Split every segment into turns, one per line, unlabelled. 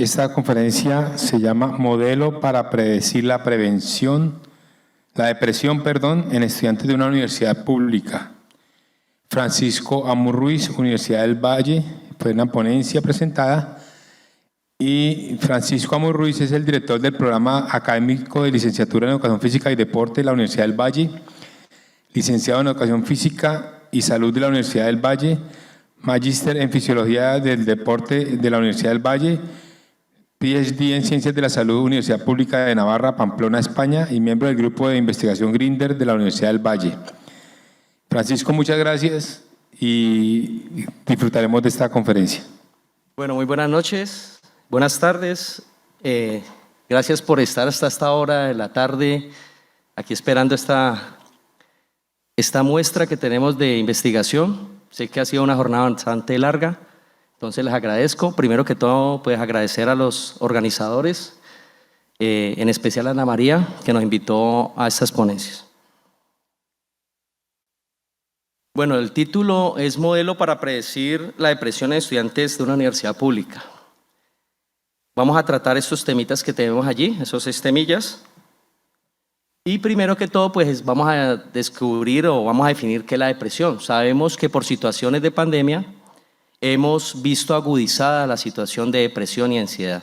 Esta conferencia se llama Modelo para predecir la depresión, en estudiantes de una universidad pública. Francisco Amur Ruiz, Universidad del Valle, fue una ponencia presentada. Y Francisco Amur Ruiz es el director del programa académico de licenciatura en Educación Física y Deporte de la Universidad del Valle, licenciado en Educación Física y Salud de la Universidad del Valle, magíster en Fisiología del Deporte de la Universidad del Valle, PhD en Ciencias de la Salud, Universidad Pública de Navarra, Pamplona, España, y miembro del Grupo de Investigación Grinder de la Universidad del Valle. Francisco, muchas gracias y disfrutaremos de esta conferencia.
Bueno, muy buenas noches, buenas tardes. Gracias por estar hasta esta hora de la tarde aquí esperando esta muestra que tenemos de investigación. Sé que ha sido una jornada bastante larga. Entonces les agradezco, primero que todo, pues agradecer a los organizadores, en especial a Ana María, que nos invitó a estas ponencias. Bueno, el título es Modelo para predecir la depresión en estudiantes de una universidad pública. Vamos a tratar estos temitas que tenemos allí, esos 6 temillas. Y primero que todo, pues vamos a descubrir o vamos a definir qué es la depresión. Sabemos que por situaciones de pandemia, hemos visto agudizada la situación de depresión y ansiedad.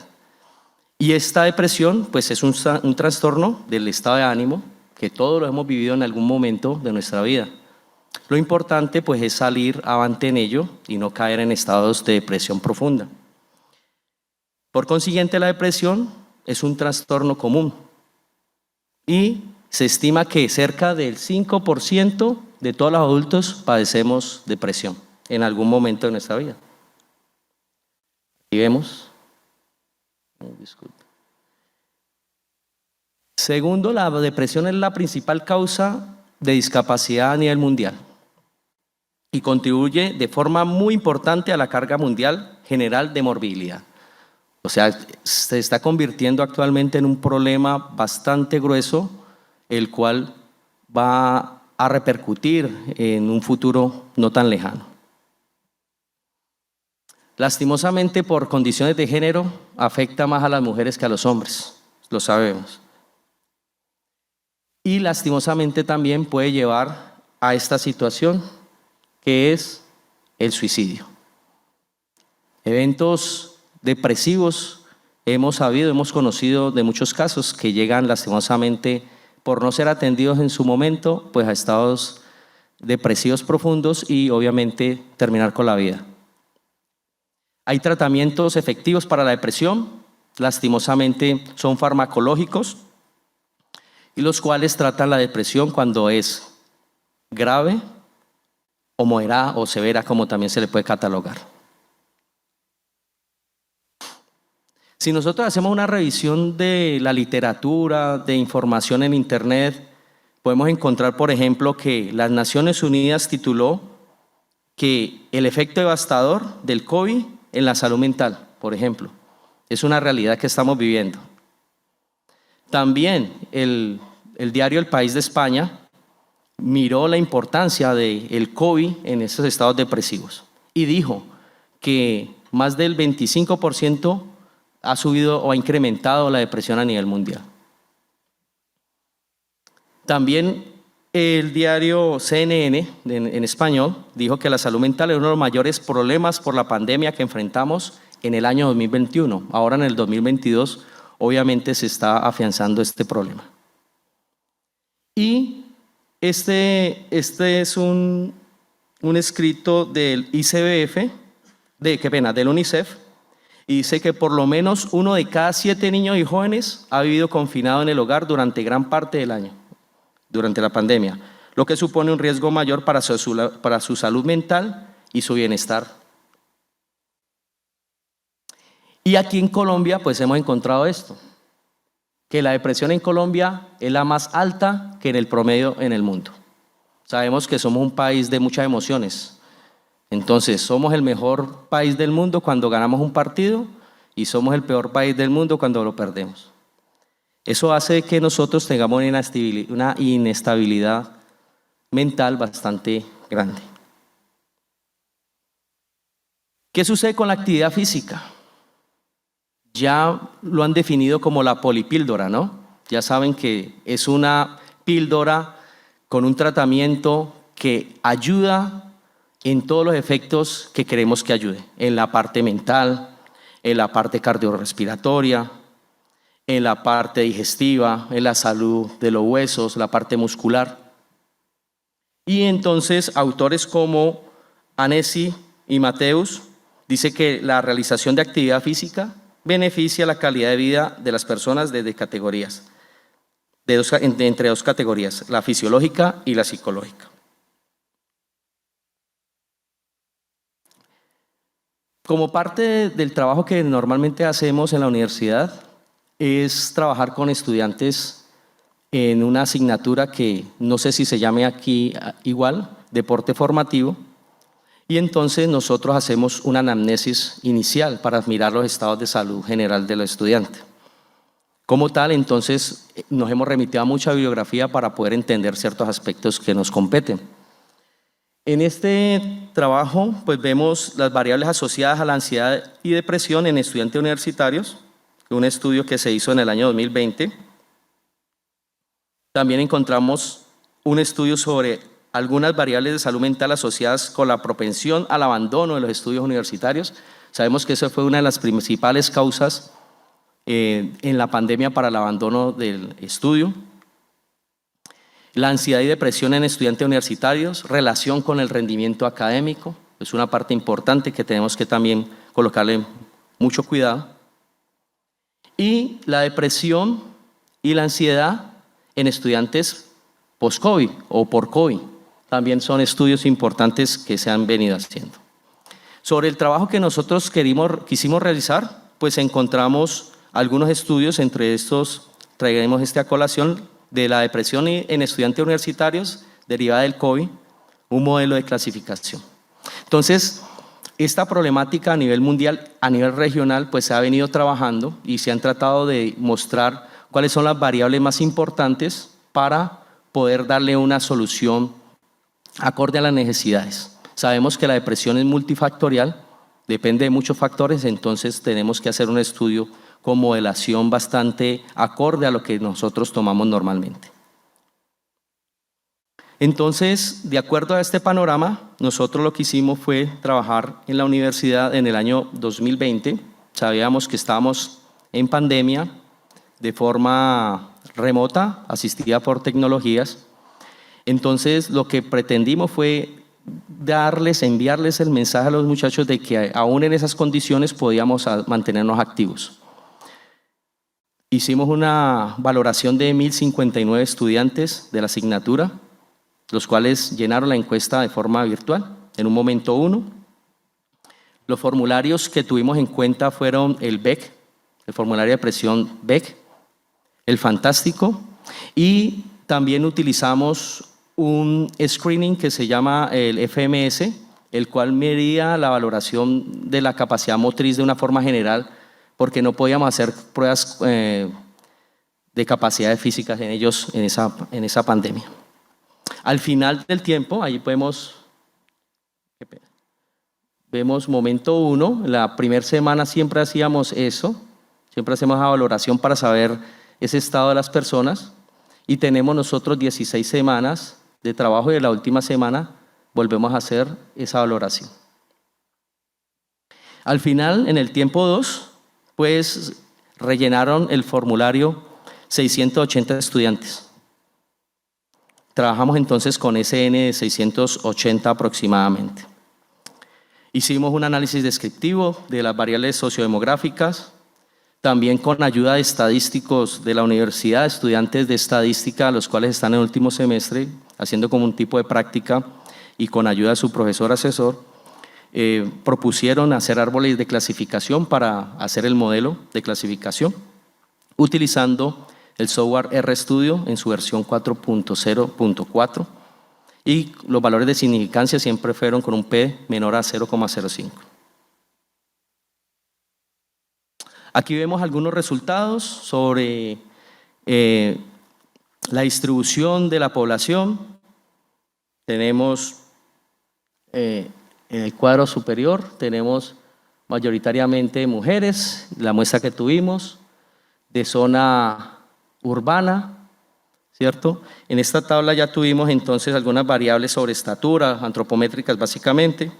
Y esta depresión pues es un trastorno del estado de ánimo que todos lo hemos vivido en algún momento de nuestra vida. Lo importante pues es salir avante en ello y no caer en estados de depresión profunda. Por consiguiente, la depresión es un trastorno común y se estima que cerca del 5% de todos los adultos padecemos depresión en algún momento de nuestra vida. Y vemos. Disculpe. Segundo, la depresión es la principal causa de discapacidad a nivel mundial y contribuye de forma muy importante a la carga mundial general de morbilidad. O sea, se está convirtiendo actualmente en un problema bastante grueso, el cual va a repercutir en un futuro no tan lejano. Lastimosamente, por condiciones de género, afecta más a las mujeres que a los hombres, lo sabemos. Y lastimosamente también puede llevar a esta situación, que es el suicidio. Eventos depresivos hemos conocido de muchos casos que llegan lastimosamente por no ser atendidos en su momento, pues a estados depresivos profundos y obviamente terminar con la vida. Hay tratamientos efectivos para la depresión, lastimosamente son farmacológicos, y los cuales tratan la depresión cuando es grave o moderada o severa, como también se le puede catalogar. Si nosotros hacemos una revisión de la literatura, de información en internet, podemos encontrar, por ejemplo, que las Naciones Unidas tituló que el efecto devastador del COVID en la salud mental, por ejemplo, es una realidad que estamos viviendo. También el diario El País de España miró la importancia del COVID en esos estados depresivos y dijo que más del 25% ha subido o ha incrementado la depresión a nivel mundial. También el diario CNN en español dijo que la salud mental es uno de los mayores problemas por la pandemia que enfrentamos en el año 2021. Ahora en el 2022 obviamente se está afianzando este problema. Y este es un escrito del ICBF, del UNICEF, y dice que por lo menos 1 de cada 7 niños y jóvenes ha vivido confinado en el hogar durante gran parte del año, durante la pandemia, lo que supone un riesgo mayor para su salud mental y su bienestar. Y aquí en Colombia pues hemos encontrado esto, que la depresión en Colombia es la más alta que en el promedio en el mundo. Sabemos que somos un país de muchas emociones. Entonces, somos el mejor país del mundo cuando ganamos un partido y somos el peor país del mundo cuando lo perdemos. Eso hace que nosotros tengamos una inestabilidad mental bastante grande. ¿Qué sucede con la actividad física? ya lo han definido como la polipíldora, ¿no? Ya saben que es una píldora con un tratamiento que ayuda en todos los efectos que queremos que ayude, en la parte mental, en la parte cardiorrespiratoria, en la parte digestiva, en la salud de los huesos, la parte muscular. Y entonces autores como Anesi y Mateus dice que la realización de actividad física beneficia la calidad de vida de las personas desde categorías, entre dos categorías, la fisiológica y la psicológica. Como parte del trabajo que normalmente hacemos en la universidad es trabajar con estudiantes en una asignatura que no sé si se llame aquí igual, deporte formativo, y entonces nosotros hacemos una anamnesis inicial para mirar los estados de salud general del estudiante. Como tal, entonces nos hemos remitido a mucha bibliografía para poder entender ciertos aspectos que nos competen. En este trabajo, pues vemos las variables asociadas a la ansiedad y depresión en estudiantes universitarios, un estudio que se hizo en el año 2020. También encontramos un estudio sobre algunas variables de salud mental asociadas con la propensión al abandono de los estudios universitarios. Sabemos que esa fue una de las principales causas en la pandemia para el abandono del estudio. La ansiedad y depresión en estudiantes universitarios, relación con el rendimiento académico, es una parte importante que tenemos que también colocarle mucho cuidado. Y la depresión y la ansiedad en estudiantes post-COVID o por COVID. También son estudios importantes que se han venido haciendo. Sobre el trabajo que nosotros quisimos realizar, pues encontramos algunos estudios, entre estos traeremos a colación, de la depresión en estudiantes universitarios derivada del COVID, un modelo de clasificación. Entonces, esta problemática a nivel mundial, a nivel regional, pues se ha venido trabajando y se han tratado de mostrar cuáles son las variables más importantes para poder darle una solución acorde a las necesidades. Sabemos que la depresión es multifactorial, depende de muchos factores, entonces tenemos que hacer un estudio con modelación bastante acorde a lo que nosotros tomamos normalmente. Entonces, de acuerdo a este panorama, nosotros lo que hicimos fue trabajar en la universidad en el año 2020. Sabíamos que estábamos en pandemia de forma remota, asistida por tecnologías. Entonces, lo que pretendimos fue enviarles el mensaje a los muchachos de que aún en esas condiciones podíamos mantenernos activos. Hicimos una valoración de 1.059 estudiantes de la asignatura, los cuales llenaron la encuesta de forma virtual en un momento 1. Los formularios que tuvimos en cuenta fueron el BEC, el formulario de presión BEC, el Fantástico, y también utilizamos un screening que se llama el FMS, el cual medía la valoración de la capacidad motriz de una forma general, porque no podíamos hacer pruebas de capacidades físicas en ellos en esa pandemia. Al final del tiempo, ahí vemos momento 1, la primera semana siempre hacíamos eso, siempre hacemos esa valoración para saber ese estado de las personas, y tenemos nosotros 16 semanas de trabajo y en la última semana volvemos a hacer esa valoración. Al final, en el tiempo 2, pues rellenaron el formulario 680 estudiantes. Trabajamos entonces con SN de 680 aproximadamente. Hicimos un análisis descriptivo de las variables sociodemográficas, también con ayuda de estadísticos de la universidad, estudiantes de estadística, los cuales están en el último semestre, haciendo como un tipo de práctica y con ayuda de su profesor asesor, propusieron hacer árboles de clasificación para hacer el modelo de clasificación, utilizando el software RStudio en su versión 4.0.4, y los valores de significancia siempre fueron con un P menor a 0,05. Aquí vemos algunos resultados sobre la distribución de la población. Tenemos en el cuadro superior, tenemos mayoritariamente mujeres, la muestra que tuvimos, de zona urbana, ¿cierto? En esta tabla ya tuvimos entonces algunas variables sobre estatura, antropométricas básicamente.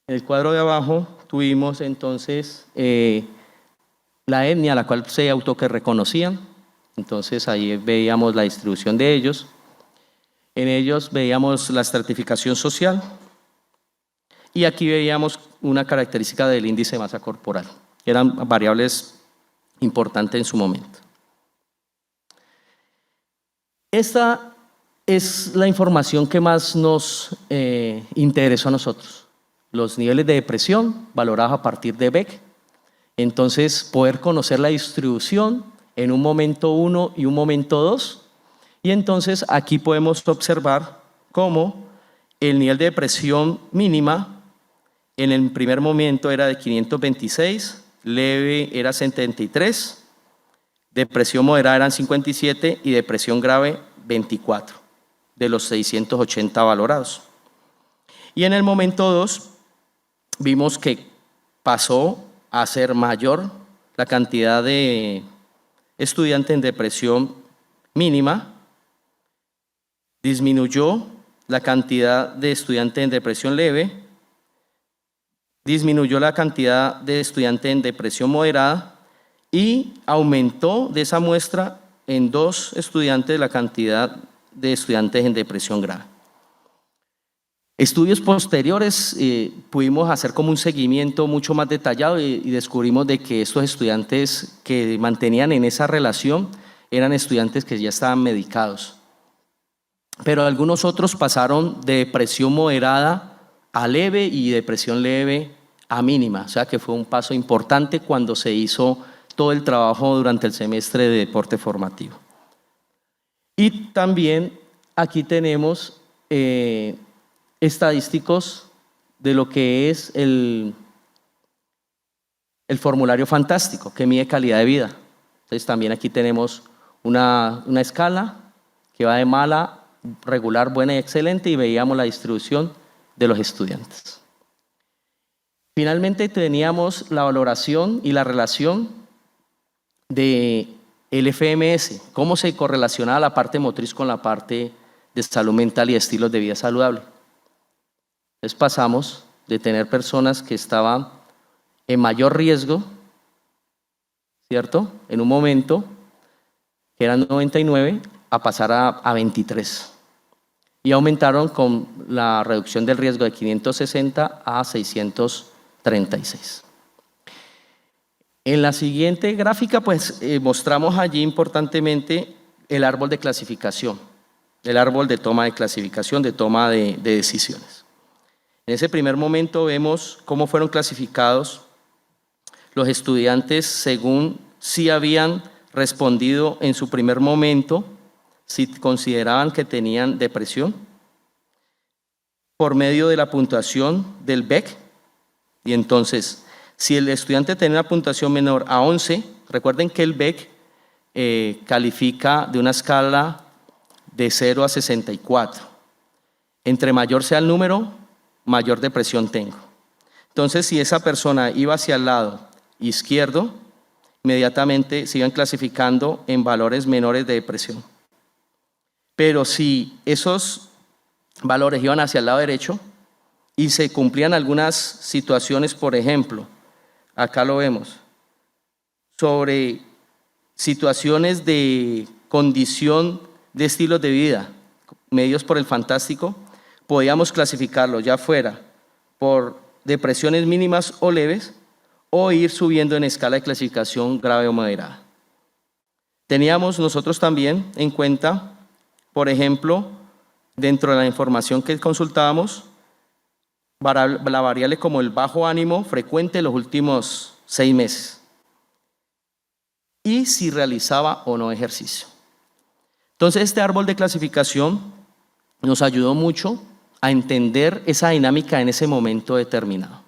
En el cuadro de abajo tuvimos entonces la etnia a la cual se reconocían, entonces ahí veíamos la distribución de ellos. En ellos veíamos la estratificación social y aquí veíamos una característica del índice de masa corporal, que eran variables importantes en su momento. Esta es la información que más nos interesó a nosotros. Los niveles de depresión valorados a partir de Beck. Entonces, poder conocer la distribución en un momento 1 y un momento 2. Y entonces aquí podemos observar cómo el nivel de depresión mínima en el primer momento era de 526, leve era 73, depresión moderada eran 57 y depresión grave 24 de los 680 valorados. Y en el momento 2 vimos que pasó a ser mayor la cantidad de estudiantes en depresión mínima, disminuyó la cantidad de estudiantes en depresión leve, disminuyó la cantidad de estudiantes en depresión moderada y aumentó de esa muestra en 2 estudiantes la cantidad de estudiantes en depresión grave. Estudios posteriores pudimos hacer como un seguimiento mucho más detallado y descubrimos de que estos estudiantes que mantenían en esa relación eran estudiantes que ya estaban medicados. Pero algunos otros pasaron de depresión moderada a leve y depresión leve a mínima, o sea que fue un paso importante cuando se hizo todo el trabajo durante el semestre de deporte formativo. Y también aquí tenemos estadísticos de lo que es el formulario fantástico que mide calidad de vida. Entonces también aquí tenemos una escala que va de mala, regular, buena y excelente y veíamos la distribución de los estudiantes. Finalmente teníamos la valoración y la relación del FMS, cómo se correlacionaba la parte motriz con la parte de salud mental y estilos de vida saludable. Entonces pasamos de tener personas que estaban en mayor riesgo, ¿cierto? En un momento que eran 99 a pasar a 23 y aumentaron con la reducción del riesgo de 560 a 636. En la siguiente gráfica pues mostramos allí importantemente el árbol de clasificación, el árbol de toma de clasificación, de toma de decisiones. En ese primer momento vemos cómo fueron clasificados los estudiantes según si habían respondido en su primer momento, si consideraban que tenían depresión, por medio de la puntuación del Beck. Y entonces, si el estudiante tenía una puntuación menor a 11, recuerden que el Beck califica de una escala de 0 a 64. Entre mayor sea el número, mayor depresión tengo. Entonces, si esa persona iba hacia el lado izquierdo, inmediatamente se iban clasificando en valores menores de depresión. Pero si esos valores iban hacia el lado derecho y se cumplían algunas situaciones, por ejemplo, acá lo vemos, sobre situaciones de condición de estilos de vida medidos por el fantástico, podíamos clasificarlo ya fuera por depresiones mínimas o leves o ir subiendo en escala de clasificación grave o moderada. Teníamos nosotros también en cuenta, por ejemplo, dentro de la información que consultábamos, la variable como el bajo ánimo frecuente en los últimos 6 meses y si realizaba o no ejercicio. Entonces este árbol de clasificación nos ayudó mucho a entender esa dinámica en ese momento determinado.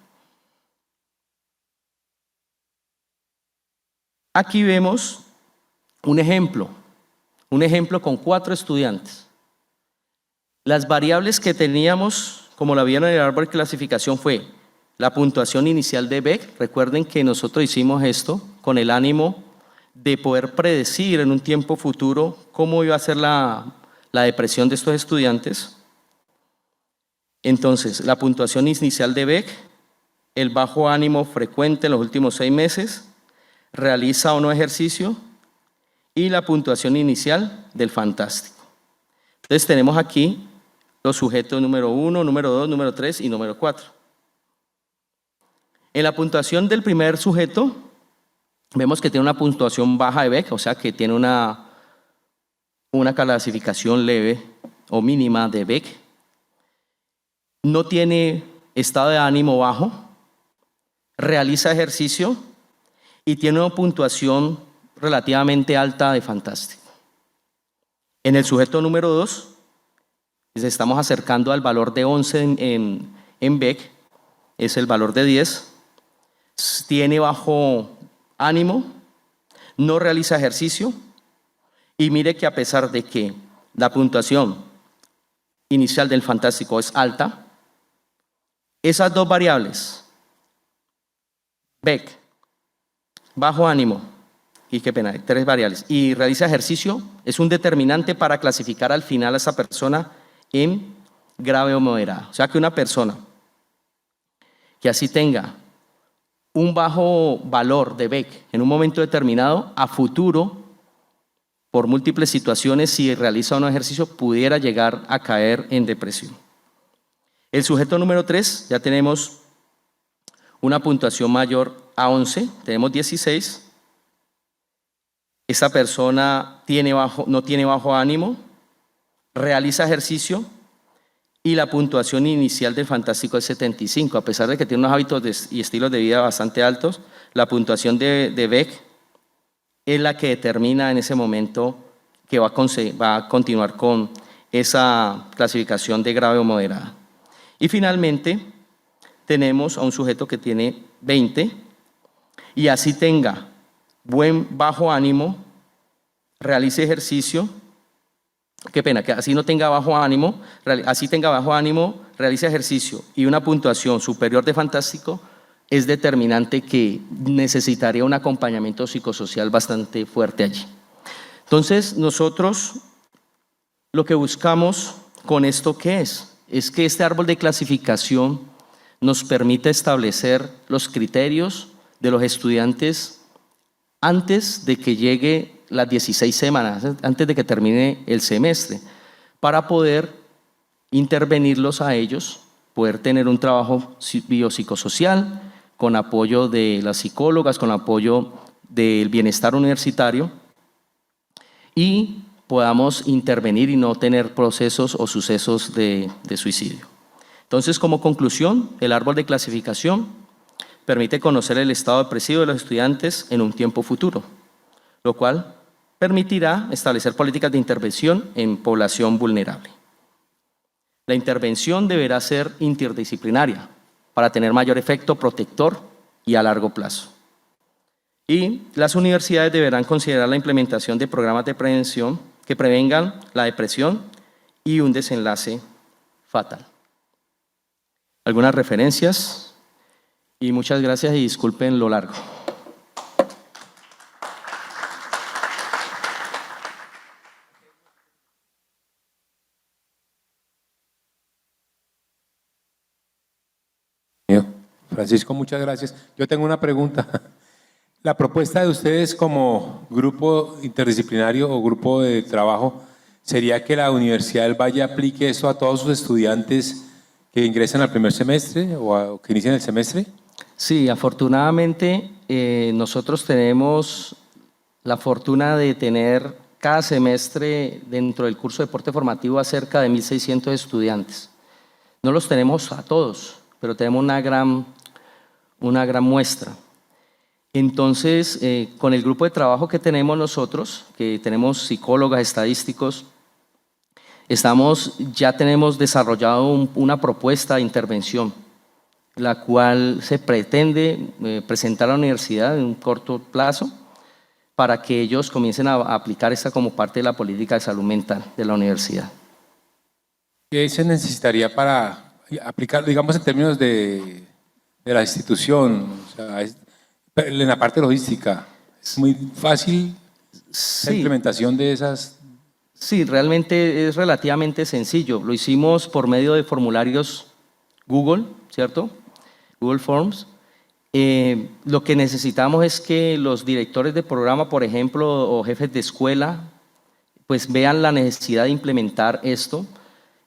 Aquí vemos un ejemplo con 4 estudiantes. Las variables que teníamos, como la vieron en el árbol de clasificación, fue La puntuación inicial de Beck, recuerden que nosotros hicimos esto con el ánimo de poder predecir en un tiempo futuro cómo iba a ser la depresión de estos estudiantes. Entonces, la puntuación inicial de Beck, el bajo ánimo frecuente en los últimos 6 meses, realiza o no ejercicio y la puntuación inicial del fantástico. Entonces tenemos aquí los sujetos número 1, número 2, número 3 y número 4. En la puntuación del primer sujeto, vemos que tiene una puntuación baja de Beck, o sea que tiene una clasificación leve o mínima de Beck. No tiene estado de ánimo bajo, realiza ejercicio y tiene una puntuación relativamente alta de fantástico. En el sujeto número 2, nos estamos acercando al valor de 11 en Beck, es el valor de 10, tiene bajo ánimo, no realiza ejercicio y mire que a pesar de que la puntuación inicial del fantástico es alta, esas dos variables, Beck, bajo ánimo, y qué pena, 3 variables, y realiza ejercicio, es un determinante para clasificar al final a esa persona en grave o moderada. O sea que una persona que así tenga un bajo valor de Beck en un momento determinado, a futuro, por múltiples situaciones, si realiza o no ejercicio, pudiera llegar a caer en depresión. El sujeto número 3, ya tenemos una puntuación mayor a 11, tenemos 16. Esa persona no tiene bajo ánimo, realiza ejercicio y la puntuación inicial del fantástico es 75. A pesar de que tiene unos hábitos y estilos de vida bastante altos, la puntuación de Beck es la que determina en ese momento que va a continuar con esa clasificación de grave o moderada. Y finalmente tenemos a un sujeto que tiene 20 y así tenga bajo ánimo, realice ejercicio, qué pena, que así no tenga bajo ánimo, así tenga bajo ánimo, realice ejercicio y una puntuación superior de fantástico, es determinante que necesitaría un acompañamiento psicosocial bastante fuerte allí. Entonces, nosotros lo que buscamos con esto, ¿qué es? Es que este árbol de clasificación nos permite establecer los criterios de los estudiantes antes de que llegue las 16 semanas, antes de que termine el semestre, para poder intervenirlos a ellos, poder tener un trabajo biopsicosocial con apoyo de las psicólogas, con apoyo del bienestar universitario y podamos intervenir y no tener procesos o sucesos de suicidio. Entonces, como conclusión, el árbol de clasificación permite conocer el estado depresivo de los estudiantes en un tiempo futuro, lo cual permitirá establecer políticas de intervención en población vulnerable. La intervención deberá ser interdisciplinaria para tener mayor efecto protector y a largo plazo. Y las universidades deberán considerar la implementación de programas de prevención que prevengan la depresión y un desenlace fatal. Algunas referencias y muchas gracias y disculpen lo largo.
Francisco, muchas gracias. Yo tengo una pregunta. La propuesta de ustedes como grupo interdisciplinario o grupo de trabajo sería que la Universidad del Valle aplique eso a todos sus estudiantes que ingresan al primer semestre o que inician el semestre.
Sí, afortunadamente nosotros tenemos la fortuna de tener cada semestre dentro del curso de deporte formativo a cerca de 1.600 estudiantes. No los tenemos a todos, pero tenemos una gran muestra. Entonces, con el grupo de trabajo que tenemos nosotros, que tenemos psicólogas, estadísticos, ya tenemos desarrollado una propuesta de intervención, la cual se pretende presentar a la universidad en un corto plazo para que ellos comiencen a aplicar esta como parte de la política de salud mental de la universidad.
¿Qué se necesitaría para aplicar, digamos, en términos de de la institución, o sea, en la parte logística, es muy fácil la
Sí,
implementación de esas.
sí, realmente es relativamente sencillo. Lo hicimos por medio de formularios Google, ¿cierto? Google Forms. Lo que necesitamos es que los directores de programa, por ejemplo, o jefes de escuela, pues vean la necesidad de implementar esto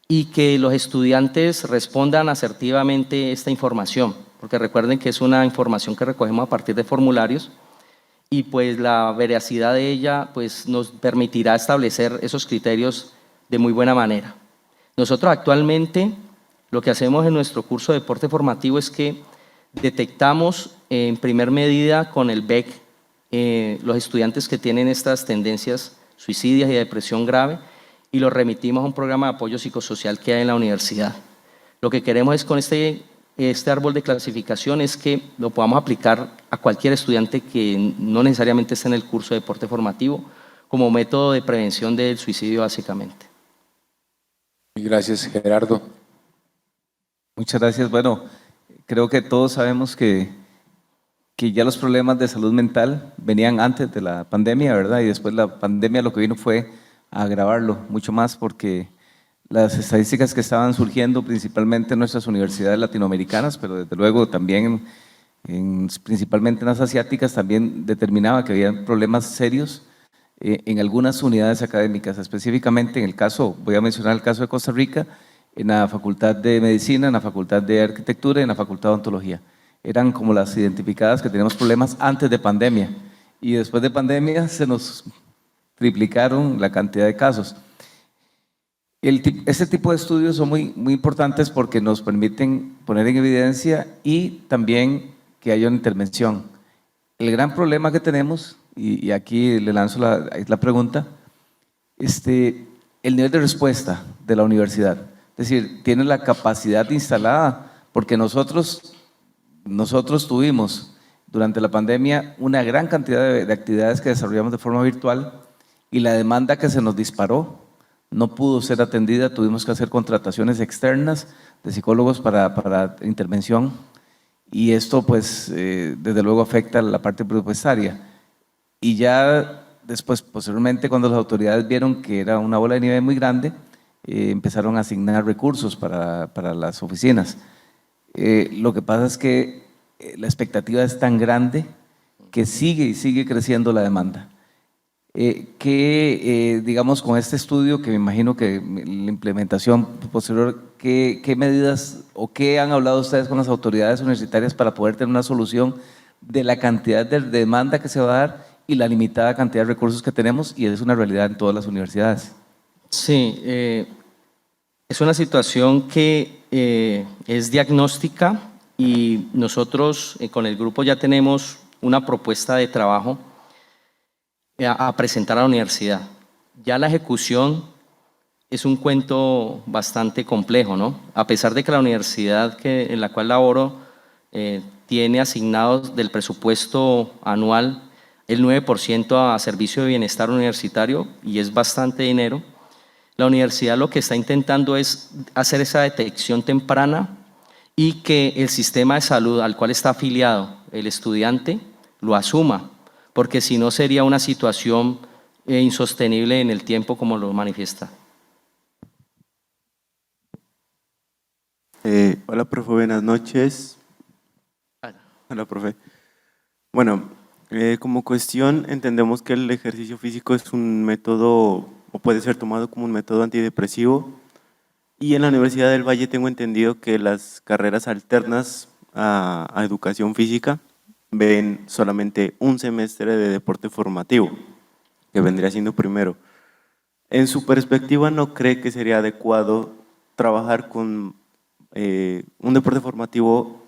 y que los estudiantes respondan asertivamente esta información, porque recuerden que es una información que recogemos a partir de formularios y pues la veracidad de ella pues nos permitirá establecer esos criterios de muy buena manera. Nosotros actualmente lo que hacemos en nuestro curso de deporte formativo es que detectamos en primer medida con el BEC los estudiantes que tienen estas tendencias suicidias y de depresión grave y los remitimos a un programa de apoyo psicosocial que hay en la universidad. Lo que queremos es con este árbol de clasificación es que lo podamos aplicar a cualquier estudiante que no necesariamente esté en el curso de deporte formativo como método de prevención del suicidio básicamente.
Gracias, Gerardo.
Muchas gracias. Bueno, creo que todos sabemos que ya los problemas de salud mental venían antes de la pandemia, ¿verdad? Y después la pandemia lo que vino fue a agravarlo mucho más porque las estadísticas que estaban surgiendo principalmente en nuestras universidades latinoamericanas, pero desde luego también principalmente en las asiáticas, también determinaba que había problemas serios en algunas unidades académicas, específicamente en el caso, voy a mencionar el caso de Costa Rica, en la Facultad de Medicina, en la Facultad de Arquitectura y en la Facultad de Odontología. Eran como las identificadas que teníamos problemas antes de pandemia y después de pandemia se nos triplicaron la cantidad de casos. Este tipo de estudios son muy importantes porque nos permiten poner en evidencia y también que haya una intervención. El gran problema que tenemos, y aquí le lanzo la pregunta, el nivel de respuesta de la universidad. Es decir, tiene la capacidad instalada, porque nosotros tuvimos durante la pandemia una gran cantidad de actividades que desarrollamos de forma virtual y la demanda que se nos disparó no pudo ser atendida, tuvimos que hacer contrataciones externas de psicólogos para intervención y esto pues desde luego afecta la parte presupuestaria. Y ya después, posteriormente, cuando las autoridades vieron que era una bola de nieve muy grande, empezaron a asignar recursos para las oficinas. Lo que pasa es que la expectativa es tan grande que sigue y sigue creciendo la demanda. Digamos, con este estudio, que me imagino que la implementación posterior, ¿qué medidas o qué han hablado ustedes con las autoridades universitarias para poder tener una solución de la cantidad de demanda que se va a dar y la limitada cantidad de recursos que tenemos? Y es una realidad en todas las universidades.
Sí, es una situación que es diagnóstica y nosotros con el grupo ya tenemos una propuesta de trabajo a presentar a la universidad. Ya la ejecución es un cuento bastante complejo, ¿no? A pesar de que la universidad en la cual laboro tiene asignados del presupuesto anual el 9% a servicio de bienestar universitario y es bastante dinero, la universidad lo que está intentando es hacer esa detección temprana y que el sistema de salud al cual está afiliado el estudiante lo asuma, porque si no sería una situación insostenible en el tiempo como lo manifiesta.
Hola, profe, buenas noches. Hola, profe. Bueno, como cuestión entendemos que el ejercicio físico es un método o puede ser tomado como un método antidepresivo y en la Universidad del Valle tengo entendido que las carreras alternas a educación física ven solamente un semestre de deporte formativo, que vendría siendo primero. En su perspectiva, ¿no cree que sería adecuado trabajar con un deporte formativo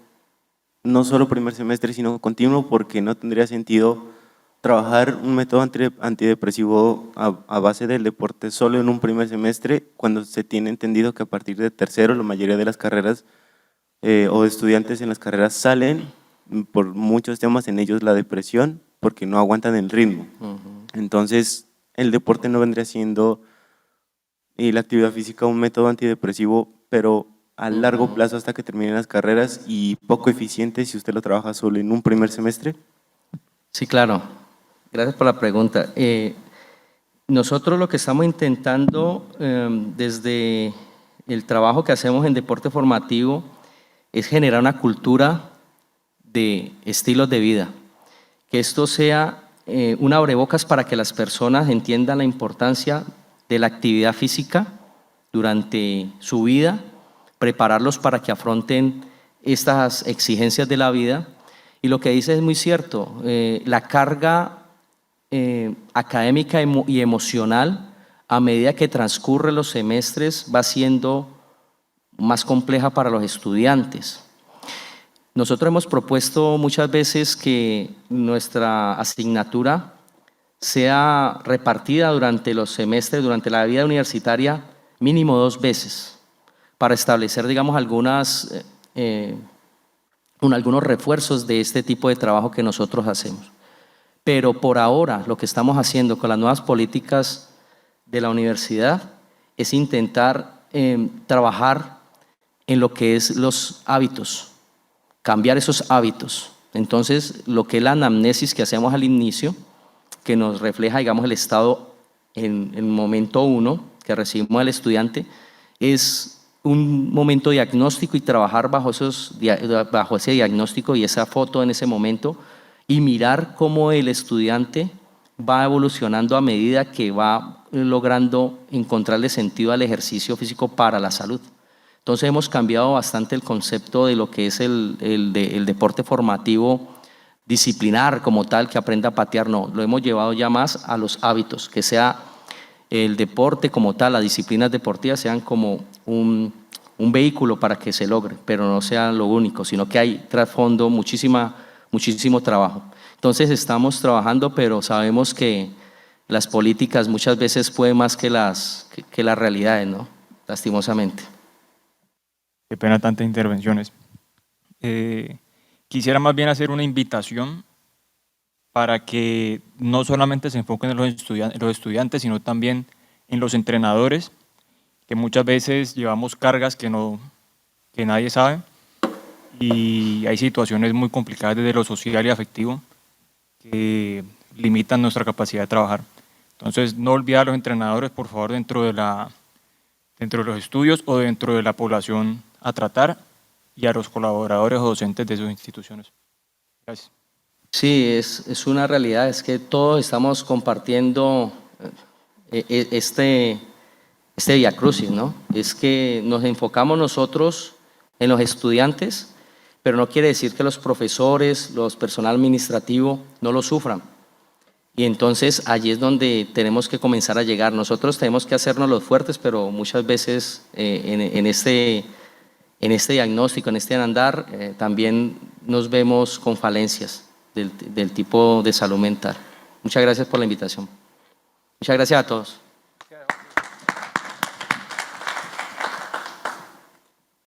no solo primer semestre, sino continuo, porque no tendría sentido trabajar un método antidepresivo a base del deporte solo en un primer semestre, cuando se tiene entendido que a partir de tercero la mayoría de las carreras o estudiantes en las carreras salen por muchos temas, en ellos la depresión, porque no aguantan el ritmo. Entonces el deporte no vendría siendo y la actividad física un método antidepresivo, pero a largo plazo hasta que terminen las carreras y poco eficiente si usted lo trabaja solo en un primer semestre?
Sí, claro. Gracias por la pregunta. Nosotros lo que estamos intentando desde el trabajo que hacemos en deporte formativo es generar una cultura de estilos de vida, que esto sea un abrebocas para que las personas entiendan la importancia de la actividad física durante su vida, prepararlos para que afronten estas exigencias de la vida. Y lo que dice es muy cierto, la carga académica y emocional a medida que transcurren los semestres va siendo más compleja para los estudiantes. Nosotros hemos propuesto muchas veces que nuestra asignatura sea repartida durante los semestres, durante la vida universitaria, mínimo 2 veces, para establecer, digamos, algunos refuerzos de este tipo de trabajo que nosotros hacemos. Pero por ahora lo que estamos haciendo con las nuevas políticas de la universidad es intentar trabajar en lo que es los hábitos, cambiar esos hábitos. Entonces, lo que es la anamnesis que hacemos al inicio, que nos refleja, digamos, el estado en el momento 1 que recibimos al estudiante, es un momento diagnóstico y trabajar bajo ese diagnóstico y esa foto en ese momento y mirar cómo el estudiante va evolucionando a medida que va logrando encontrarle sentido al ejercicio físico para la salud. Entonces hemos cambiado bastante el concepto de lo que es el deporte formativo disciplinar como tal, que aprenda a patear, no, lo hemos llevado ya más a los hábitos, que sea el deporte como tal, las disciplinas deportivas sean como un vehículo para que se logre, pero no sea lo único, sino que hay trasfondo, muchísimo trabajo. Entonces estamos trabajando, pero sabemos que las políticas muchas veces pueden más que las realidades, ¿no? Lastimosamente.
Qué pena tantas intervenciones. Quisiera más bien hacer una invitación para que no solamente se enfoquen en los estudiantes, sino también en los entrenadores, que muchas veces llevamos cargas que nadie sabe, y hay situaciones muy complicadas desde lo social y afectivo que limitan nuestra capacidad de trabajar. Entonces, no olvidar a los entrenadores, por favor, dentro de los estudios o dentro de la población a tratar, y a los colaboradores o docentes de sus instituciones. Gracias.
Sí, es una realidad, es que todos estamos compartiendo este viacrucis, ¿no? Es que nos enfocamos nosotros en los estudiantes, pero no quiere decir que los profesores, los personal administrativo no lo sufran. Y entonces allí es donde tenemos que comenzar a llegar. Nosotros tenemos que hacernos los fuertes, pero muchas veces en este diagnóstico, en este andar, también nos vemos con falencias del tipo de salud mental. Muchas gracias por la invitación. Muchas gracias a todos.